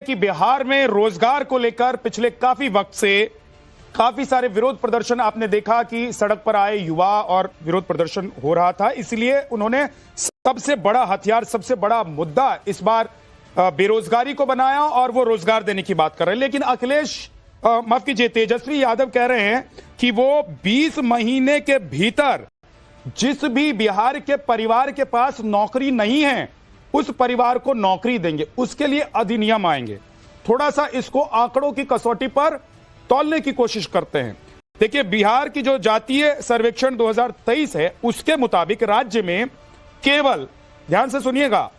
कि बिहार में रोजगार को लेकर पिछले काफी वक्त से काफी सारे विरोध प्रदर्शन आपने देखा कि सड़क पर आए युवा और विरोध प्रदर्शन हो रहा था। इसलिए उन्होंने सबसे बड़ा हथियार, सबसे बड़ा मुद्दा इस बार बेरोजगारी को बनाया और वो रोजगार देने की बात कर रहे हैं। लेकिन अखिलेश, माफ कीजिए, तेजस्वी यादव कह रहे हैं कि वो 20 महीने के भीतर जिस भी बिहार के परिवार के पास नौकरी नहीं है उस परिवार को नौकरी देंगे, उसके लिए अधिनियम आएंगे। थोड़ा सा इसको आंकड़ों की कसौटी पर तौलने की कोशिश करते हैं। देखिए, बिहार की जो जातीय सर्वेक्षण 2023 है उसके मुताबिक राज्य में केवल, ध्यान से सुनिएगा,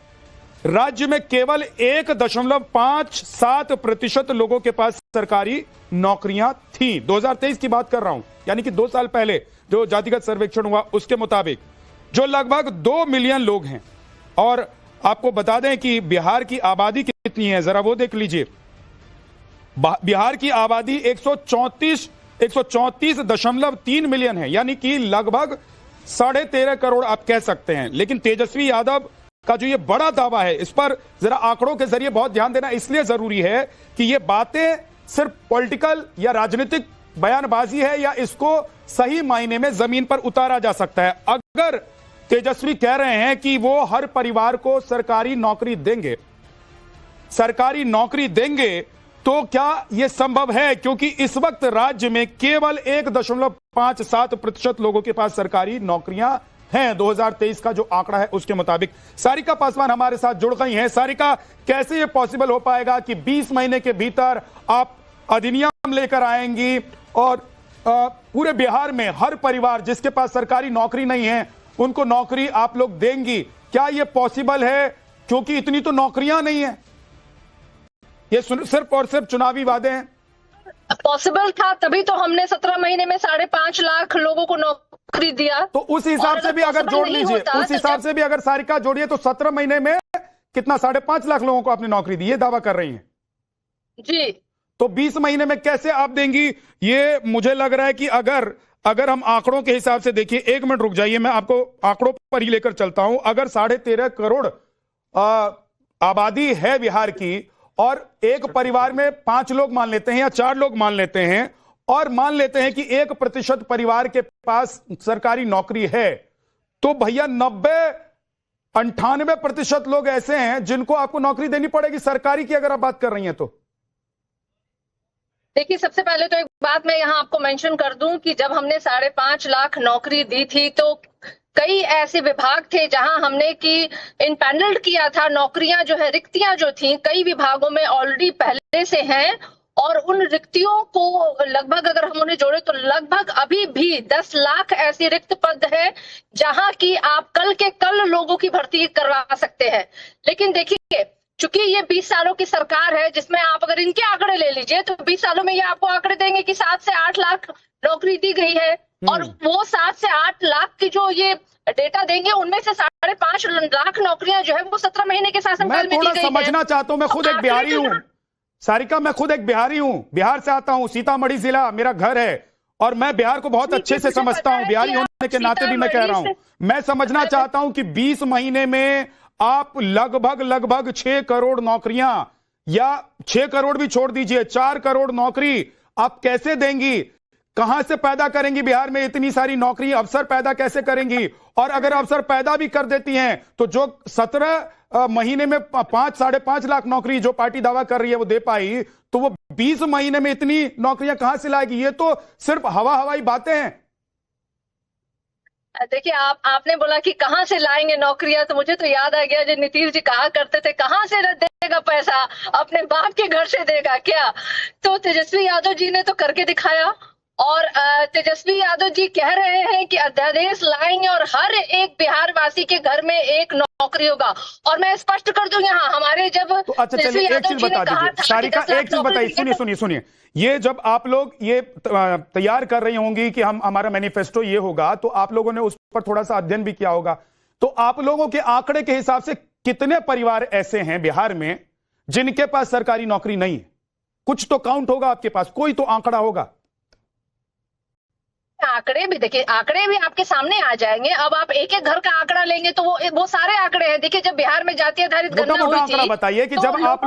राज्य में केवल 1.57% लोगों के पास सरकारी नौकरियां थी। 2023 की बात कर रहा हूं, यानी कि 2 साल पहले जो जातिगत सर्वेक्षण हुआ उसके मुताबिक, जो लगभग 2 मिलियन लोग हैं। और आपको बता दें कि बिहार की आबादी कितनी है, जरा वो देख लीजिए। बिहार की आबादी 134.3 मिलियन है, यानी कि लगभग 13.5 करोड़ आप कह सकते हैं। लेकिन तेजस्वी यादव का जो ये बड़ा दावा है, इस पर जरा आंकड़ों के जरिए बहुत ध्यान देना इसलिए जरूरी है कि ये बातें सिर्फ पॉलिटिकल या राजनीतिक बयानबाजी है या इसको सही मायने में जमीन पर उतारा जा सकता है। अगर तेजस्वी कह रहे हैं कि वो हर परिवार को सरकारी नौकरी देंगे, तो क्या यह संभव है? क्योंकि इस वक्त राज्य में केवल 1.57% लोगों के पास सरकारी नौकरियां हैं, 2023 का जो आंकड़ा है उसके मुताबिक। सारिका पासवान हमारे साथ जुड़ गई हैं। सारिका, कैसे यह पॉसिबल हो पाएगा कि 20 महीने के भीतर आप अधिनियम लेकर आएंगी और पूरे बिहार में हर परिवार जिसके पास सरकारी नौकरी नहीं है उनको नौकरी आप लोग देंगी? क्या यह पॉसिबल है? क्योंकि इतनी तो नौकरियां नहीं है, ये सिर्फ और सिर्फ चुनावी वादे हैं। पॉसिबल था तभी तो हमने 17 महीने में 5.5 लाख लोगों को नौकरी दिया। तो उस हिसाब से भी अगर जोड़ लीजिए, उस हिसाब से भी अगर सारिका जोड़िए तो 17 महीने में कितना, 5.5 लाख लोगों को आपने नौकरी दी, ये दावा कर रही हैं जी। तो 20 महीने में कैसे आप देंगी? ये मुझे लग रहा है कि अगर हम आंकड़ों के हिसाब से देखिए, 1 मिनट रुक जाइए, मैं आपको आंकड़ों पर ही लेकर चलता हूं। अगर 13.5 करोड़ आबादी है बिहार की और एक परिवार में 5 लोग मान लेते हैं या 4 लोग मान लेते हैं और मान लेते हैं कि 1% परिवार के पास सरकारी नौकरी है, तो भैया 98% लोग ऐसे हैं जिनको आपको नौकरी देनी पड़ेगी सरकारी की, अगर आप बात कर रही हैं तो। देखिए, सबसे पहले तो एक बात मैं यहाँ आपको मेंशन कर दूं कि जब हमने 5.5 लाख नौकरी दी थी तो कई ऐसे विभाग थे जहां हमने की इनपैनल्ड किया था, नौकरियां जो है, रिक्तियां जो थी कई विभागों में ऑलरेडी पहले से हैं और उन रिक्तियों को लगभग अगर हम उन्हें जोड़े तो लगभग अभी भी 10 लाख ऐसे रिक्त पद है जहां की आप कल के कल लोगों की भर्ती करवा सकते हैं। लेकिन देखिए, चूंकि ये 20 सालों की सरकार है जिसमें आप अगर इनके आंकड़े ले लीजिए तो 20 सालों में ये आपको आंकड़े देंगे कि 7 से 8 लाख नौकरी दी गई है और वो 7 से 8 लाख की जो ये डेटा देंगे उनमें से 5.5 लाख नौकरियां जो है वो 17 महीने के शासनकाल में दी गई है। समझना चाहता हूं, मैं खुद एक बिहारी हूं सारिका, मैं खुद एक बिहारी हूं, बिहार से आता हूं, सीतामढ़ी जिला मेरा घर है और मैं बिहार को बहुत अच्छे से समझता हूं, बिहारी होने के नाते भी मैं कह रहा हूं। मैं समझना चाहता हूं कि 20 महीने में आप लगभग 6 करोड़ नौकरियां, या 6 करोड़ भी छोड़ दीजिए, 4 करोड़ नौकरी आप कैसे देंगी? कहां से पैदा करेंगी? बिहार में इतनी सारी नौकरी, अवसर पैदा कैसे करेंगी? और अगर अवसर पैदा भी कर देती हैं तो जो 17 महीने में 5-5.5 लाख नौकरी जो पार्टी दावा कर रही है वो दे पाई, तो वो 20 महीने में इतनी नौकरियां कहां से लाएगी? ये तो सिर्फ हवाई बातें हैं। देखिए, आपने बोला कि कहां से लाएंगे नौकरियां, तो मुझे तो याद आ गया जो नीतीश जी कहा करते थे, कहां से देगा पैसा, अपने बाप के घर से देगा क्या? तो तेजस्वी यादव जी ने तो करके दिखाया और तेजस्वी यादव जी कह रहे हैं कि अध्यादेश लाएंगे और हर एक बिहार वासी के घर में एक नौकरी होगा। और मैं स्पष्ट कर दूं यहाँ, हमारे जब तो अच्छा चलिए एक चीज बता दीजिए सारिका, एक चीज बताइए, सुनिए, ये जब आप लोग ये तैयार कर रही होंगी कि हमारा मैनिफेस्टो ये होगा, तो आप लोगों ने उस पर थोड़ा सा अध्ययन भी किया होगा, तो आप लोगों के आंकड़े के हिसाब से कितने परिवार ऐसे हैं बिहार में जिनके पास सरकारी नौकरी नहीं है? कुछ तो काउंट होगा आपके पास, कोई तो आंकड़ा होगा। आंकड़े भी देखिए, आंकड़े भी आपके सामने आ जाएंगे। अब आप एक एक घर का आंकड़ा लेंगे तो वो सारे आंकड़े हैं। देखिए, जब बिहार में जाति आधारित गणना हुई थी, आंकड़ा बताइए कि जब आप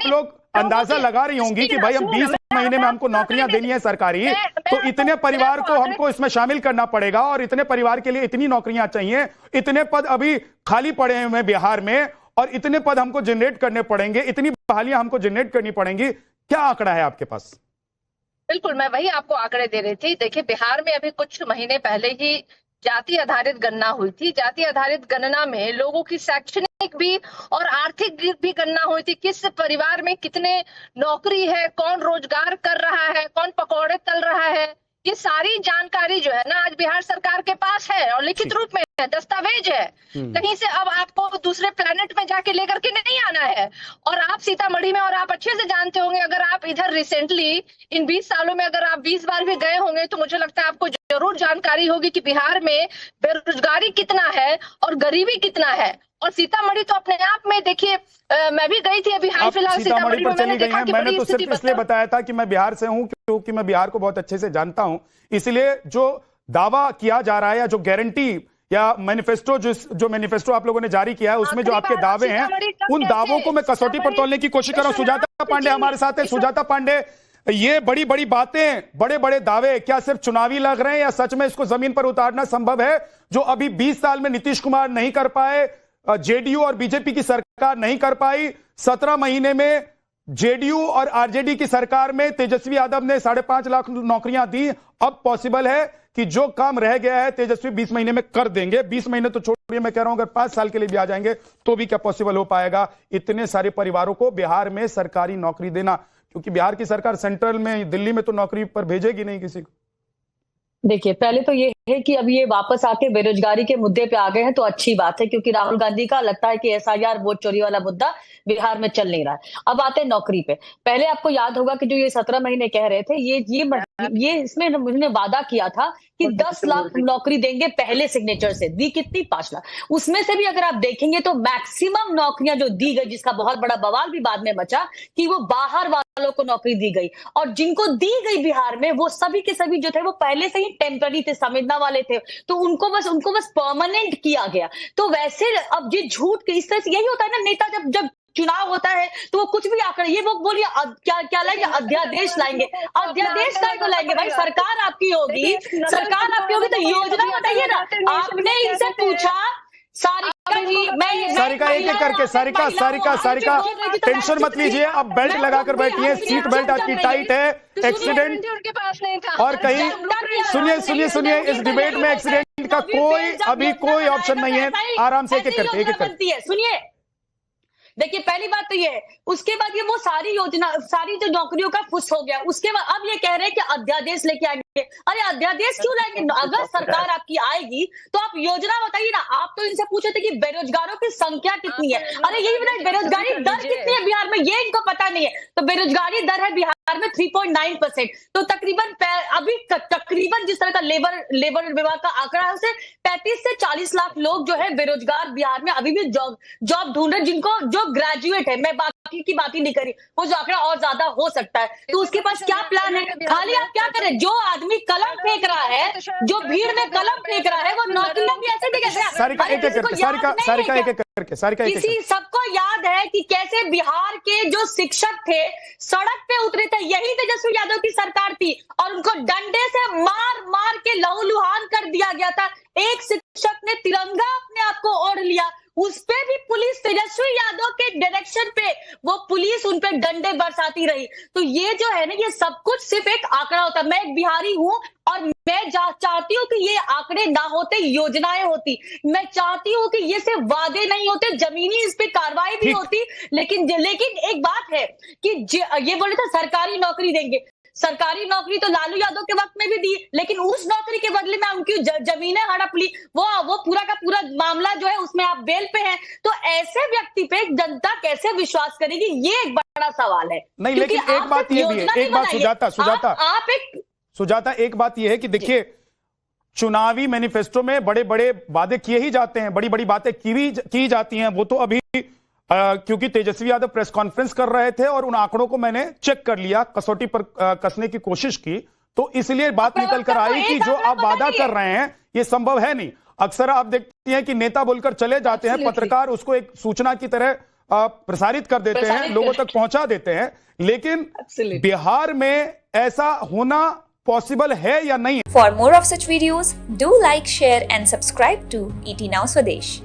लोग अंदाजा लगा रही होंगी कि भाई हम 20 महीने में हमको नौकरियां देनी है सरकारी, तो इतने परिवार को हमको इसमें शामिल करना पड़ेगा और इतने परिवार के लिए इतनी नौकरियां चाहिए, इतने पद अभी खाली पड़े हैं बिहार में और इतने पद हमको जनरेट करने पड़ेंगे, इतनी बहालियां हमको जनरेट करनी पड़ेंगी। क्या आंकड़ा है आपके पास? बिल्कुल, मैं वही आपको आंकड़े दे रही थी। देखिए, बिहार में अभी कुछ महीने पहले ही जाति आधारित गणना हुई थी। जाति आधारित गणना में लोगों की शैक्षणिक भी और आर्थिक भी गणना हुई थी। किस परिवार में कितने नौकरी है, कौन रोजगार कर रहा है, कौन पकौड़े तल रहा है, ये सारी जानकारी जो है ना आज बिहार सरकार के पास है और लिखित रूप में है, दस्तावेज है। कहीं से अब आपको दूसरे प्लेनेट में जाके लेकर के नहीं आना है। और आप सीतामढ़ी में, और आप अच्छे से जानते होंगे, अगर आप इधर रिसेंटली इन 20 सालों में अगर आप 20 बार भी गए होंगे तो मुझे लगता है आपको जरूर जानकारी होगी कि बिहार में बेरोजगारी कितना है और गरीबी कितना है। और सीतामढ़ी तो अपने आप में देखिए, मैं भी गई थी अभी हाल फिलहाल सीतामढ़ी पर चली गई हैं। मैंने तो सिर्फ इसलिए बताया था कि मैं बिहार से हूं क्योंकि मैं बिहार को बहुत अच्छे से जानता हूं। इसलिए जो दावा किया जा रहा है या जो गारंटी या मैनिफेस्टो जो मैनिफेस्टो आप लोगों ने जारी किया है उसमें जो आपके दावे हैं, उन दावों को मैं कसौटी पर तोलने की कोशिश कर रहा हूं। सुजाता पांडे हमारे साथ है। सुजाता पांडे, ये बड़ी बड़ी बातें, बड़े बड़े दावे क्या सिर्फ चुनावी लग रहे हैं या सच में इसको जमीन पर उतारना संभव है? जो अभी 20 साल में नीतीश कुमार नहीं कर पाए, जेडीयू और बीजेपी की सरकार नहीं कर पाई, 17 महीने में जेडीयू और आरजेडी की सरकार में तेजस्वी यादव ने 5.5 लाख नौकरियां दी। अब पॉसिबल है कि जो काम रह गया है तेजस्वी 20 महीने में कर देंगे। 20 महीने तो छोड़िए, मैं कह रहा हूं अगर 5 साल के लिए भी आ जाएंगे तो भी क्या पॉसिबल हो पाएगा इतने सारे परिवारों को बिहार में सरकारी नौकरी देना? क्योंकि बिहार की सरकार सेंट्रल में, दिल्ली में तो नौकरी पर भेजेगी नहीं किसी को। देखिए, पहले तो ये है कि अब ये वापस आके बेरोजगारी के मुद्दे पे आ गए हैं तो अच्छी बात है, क्योंकि राहुल गांधी का लगता है कि एसआईआर वोट चोरी वाला मुद्दा बिहार में चल नहीं रहा है। अब आते हैं नौकरी पे। पहले आपको याद होगा कि जो ये 17 महीने कह रहे थे, ये इसमें उन्होंने वादा किया था कि 10 लाख नौकरी देंगे पहले सिग्नेचर से। दी कितनी? 5 लाख। उसमें से भी अगर आप देखेंगे तो मैक्सिमम नौकरियां जो दी गई, जिसका बहुत बड़ा बवाल भी बाद में बचा कि वो बाहर वालों को नौकरी दी गई, और जिनको दी गई बिहार में वो सभी के सभी जो थे वो पहले से ही टेम्पररी थे, समझना वाले थे, तो उनको बस परमानेंट किया गया। तो वैसे अब ये झूठ के इस तरह से यही होता है ना, नेता जब चुनाव होता है तो वो कुछ भी आकर ये वो बोलिए क्या लाएंगे, अध्यादेश लाएंगे। अध्यादेश का लाएंगे भाई, सरकार आपकी होगी तो योजना बताइए ना। आपने इनसे पूछा सारिका एक एक करके, सारिका टेंशन मत लीजिए, अब बेल्ट लगाकर बैठिए, सीट बेल्ट आपकी टाइट है। एक्सीडेंट उनके पास नहीं था और कहीं सुनिए इस डिबेट में एक्सीडेंट का कोई ऑप्शन नहीं है। आराम से एक एक करके सुनिए। देखिए, पहली बात तो ये है, उसके बाद ये वो सारी योजना, सारी जो नौकरियों का फुस हो गया। उसके बाद अब ये कह रहे हैं कि अध्यादेश लेके आएंगे। अरे अध्यादेश क्यों लाएंगे? अगर सरकार आपकी आएगी तो आप योजना बताइए ना। आप तो इनसे पूछे थे कि बेरोजगारों की संख्या कितनी है। अरे यही बताइए, बेरोजगारी दर कितनी है बिहार में, ये इनको पता नहीं है। तो बेरोजगारी दर है बिहार में 3.9%। तो तकरीबन जिस तरह का लेबर विभाग का आंकड़ा है, उसे 35 से 40 लाख लोग जो है बेरोजगार बिहार में अभी भी जॉब ढूंढ रहे, जिनको जो ग्रेजुएट है। मैं बाकी की बात ही नहीं करी, वो जो आंकड़ा और ज्यादा हो सकता है। तो उसके पास क्या प्लान है? खाली आप क्या करें, जो आदमी कलम फेंक रहा है, जो भीड़ में कलम फेंक रहा है, वो नौकरियां भी ऐसे देगा। सबको याद है कि कैसे बिहार के जो शिक्षक थे सड़क पे उतरे थे, यही तेजस्वी यादव की सरकार थी, और उनको डंडे से मार के लहूलुहान कर दिया गया था। एक शिक्षक ने तिरंगा अपने आप को ओढ़ लिया, उस पे भी पुलिस तेजस्वी यादव के डायरेक्शन पे वो पुलिस उन पे डंडे बरसाती रही। तो ये जो है ना, ये सब कुछ सिर्फ एक आंकड़ा होता है। मैं एक बिहारी हूं और मैं चाहती हूँ कि ये आंकड़े ना होते, योजनाएं होती। मैं चाहती हूँ कि ये सिर्फ वादे नहीं होते, जमीनी इस पे कार्रवाई भी होती। लेकिन एक बात है कि ये बोले थे सरकारी नौकरी देंगे। सरकारी नौकरी तो लालू यादव के वक्त में भी दी, लेकिन उस नौकरी के बदले में उनकी जमीनें हड़प ली। वो पूरा का पूरा मामला जो है उसमें आप बेल पे हैं। तो ऐसे व्यक्ति पे जनता कैसे विश्वास करेगी, ये एक बड़ा सवाल है। नहीं, लेकिन एक बात ये भी है, एक बात सुजाता, एक बात ये है कि देखिए, चुनावी मैनिफेस्टो में बड़े बड़े वादे किए ही जाते हैं, बड़ी बड़ी बातें की जाती हैं। वो तो अभी क्योंकि तेजस्वी यादव प्रेस कॉन्फ्रेंस कर रहे थे और उन आंकड़ों को मैंने चेक कर लिया, कसौटी पर कसने की कोशिश की, तो इसलिए बात निकल कर आई कि जो आप वादा कर रहे हैं ये संभव है नहीं। अक्सर आप देखती हैं कि नेता बोलकर चले जाते हैं, पत्रकार उसको एक सूचना की तरह प्रसारित कर देते हैं, लोगों तक पहुंचा देते हैं, लेकिन बिहार में ऐसा होना पॉसिबल है या नहीं? For more of such videos, do like, share and subscribe to ET Now Swadesh.